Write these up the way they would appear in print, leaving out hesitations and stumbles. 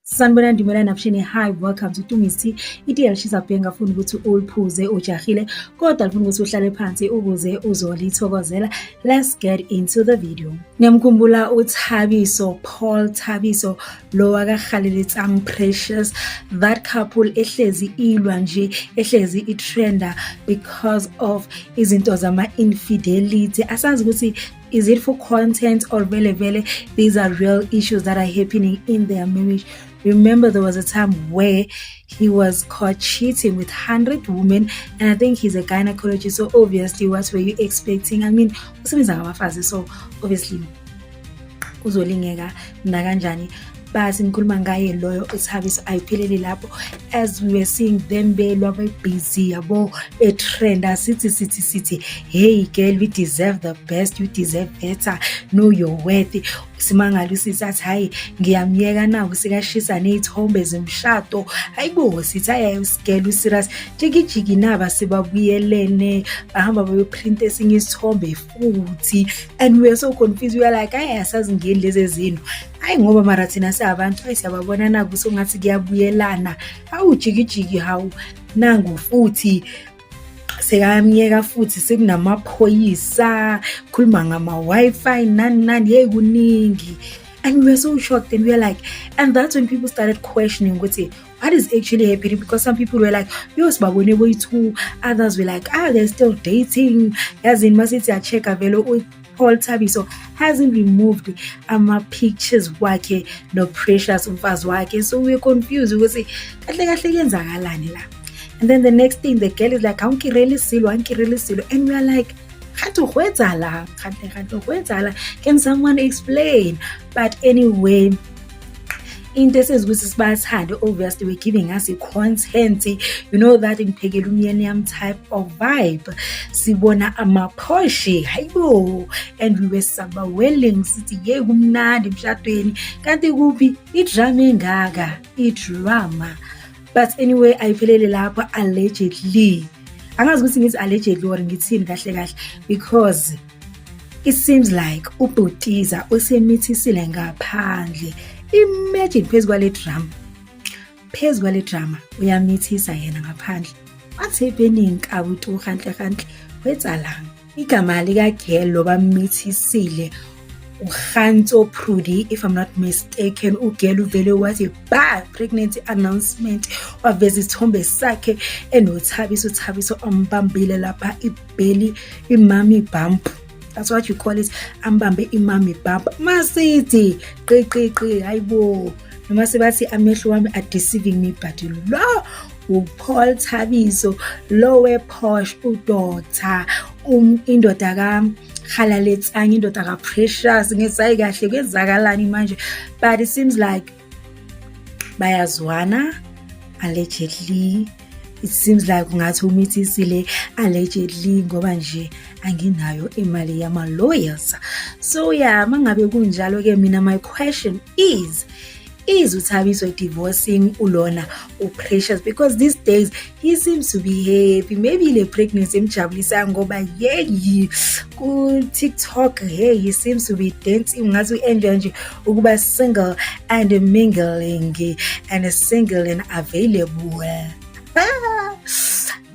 Sanibona Ndimela Napshini. Hi, welcome to Tungisi. Iti alishisa bhenga funa ukuthi uliphuze ujahile kodwa lifuna ukuthi uhlale phansi ukuze uzolithokozela. Let's get into the video. Ngiyamkhumbula uThabiso, Paul Thabiso, lo akaGalilitsang Precious. That couple ehlezi ilwa nje, ehlezi itrenda because of izinto zama infidelity. Asazi ukuthi is it for content or vele these are real issues that are happening in their marriage. Remember, there was a time where he was caught cheating with 100 women, and I think he's a gynecologist, so obviously what were you expecting? I mean, so obviously uzolingeka nakanjani. But ngikhuluma ngaye loyo uThabiso ayiphelele lapho as we were seeing them belwa busy yabo trenda sithi hey girl, we deserve the best, you deserve better, know your worth. Simangalo sisathi hayi ngiyamyeka na usikashisa nezithombe zemshado hayibo sithi hayi usigela userious jikijiki naba sibabuyelene bahamba bayoprint esinye isithombe futhi, and we are so confused. We are like asazi ngeni lezi ezino hayi ngoba mara thina siyabantu siyababona na kusengathi kuyabuyelana awujikijiki hawu nangu futhi sekamyeka futhi sekunamaphoyisa khuluma ngama-Wi-Fi nani hey kuningi. And we were so shocked, and we were like, and that's when people started questioning what is actually happening, because some people were like, yo sibabone boyi-two, others were like, they're still dating. As in masithi ya-check velo Paul Thabiso hasn't removed ama-pictures wakhe no Precious umfazi wakhe, so we're confused ukuthi kahle yenzakalani la. And then the next thing, the girl is like, angikirele silo, and we are like, can someone explain? But anyway, in this is with Sbathande, obviously we're giving us a content, you know, that in Pegeluminium type of vibe. Sibona amaposhi, hayibo, and we were sabawelling city ye gumnandi mshadweni kanti kuphi idrama. But anyway, ayiphelele lapha allegedly. Angazi ukuthi ngithi allegedly or ngithini kahle because it seems like uBhutiza usemithisile ngaphandle. Imagine phezu kwale drama uyamithisa yena ngaphandle. What's happening kabutu hanhle wetsalanga igama lika girl lo bamithisile uGantso Prudi, if I'm not mistaken. Ugirl uvele wathi pregnancy announcement waveza isithombe sakhe uThabiso ambambile lapha ibelly imami bump. That's what you call it, ambambe imami bump. Masithi qi hayibo noma sebathi amehlo wami are deceiving me, but lo uPaul Thabiso lo weposh udoctor indoda kaGalilitsang, indoda kaPrecious ngesayi kahle kwezakalani manje. But it seems like bayazwana allegedly. It seems like ungathi umithisile allegedly ngoba nje anginayo imali yama lawyers. So yeah, mangabe kunjalo ke mina my question is uThabiso divorcing ulona uPrecious? Because these days he seems to be happy. Maybe le pregnancy imjabulisa ngoba ku TikTok he seems to be dancing ngathi enjoy nje ukuba single and mingling and single and available.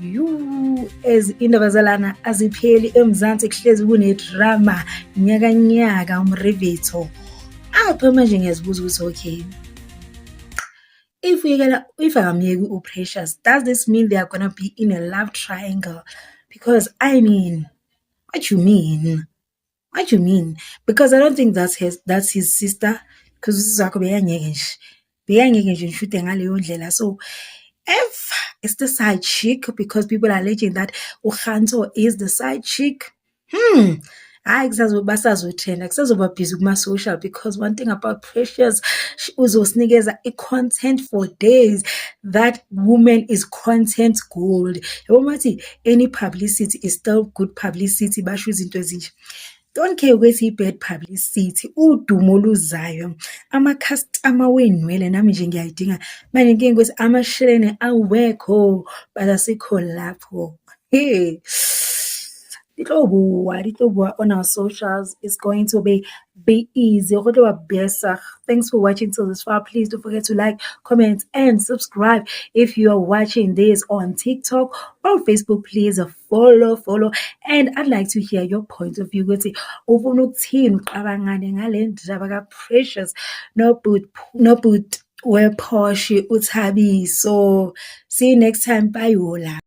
You as indabazalana azipheli emzansi kuhlezi kunedrama nyaka umrivetho. Apha manje ngiyazibuza ukuthi okay, if akamyeki uPrecious, does this mean they are gonna be in a love triangle? Because I mean, what you mean? Because I don't think that's his sister, because usizakho beyangeke nje ngishude ngaleyo ndlela. So if it's the side chick, because people are alleging that uGantso is the side chick, hayi kusazobasazotrenda kusazoba busy kuma-social, because one thing about Precious, uzosinikeza i-content for days. That woman is content gold. Yabo mathi any publicity is still good publicity. Basho izinto ezinje, don't care ukuthi i-bad publicity, udumo luzayo, ama-customer wenwele nami nje ngiyayidinga manje nkinga ukuthi amashelene awekho but asikho lapho. di tlo bua on our socials. It's going to be easy. Go tlo ba besig. Thanks for watching till this far. Please don't forget to like, comment, and subscribe. If you are watching this on TikTok or Facebook, please follow. And I'd like to hear your point of view. Ukuthi ufuna ukuthini uqabangane ngale ndaba ka-Precious no but wePorsche uThabiso. See you next time. Bye, Yola.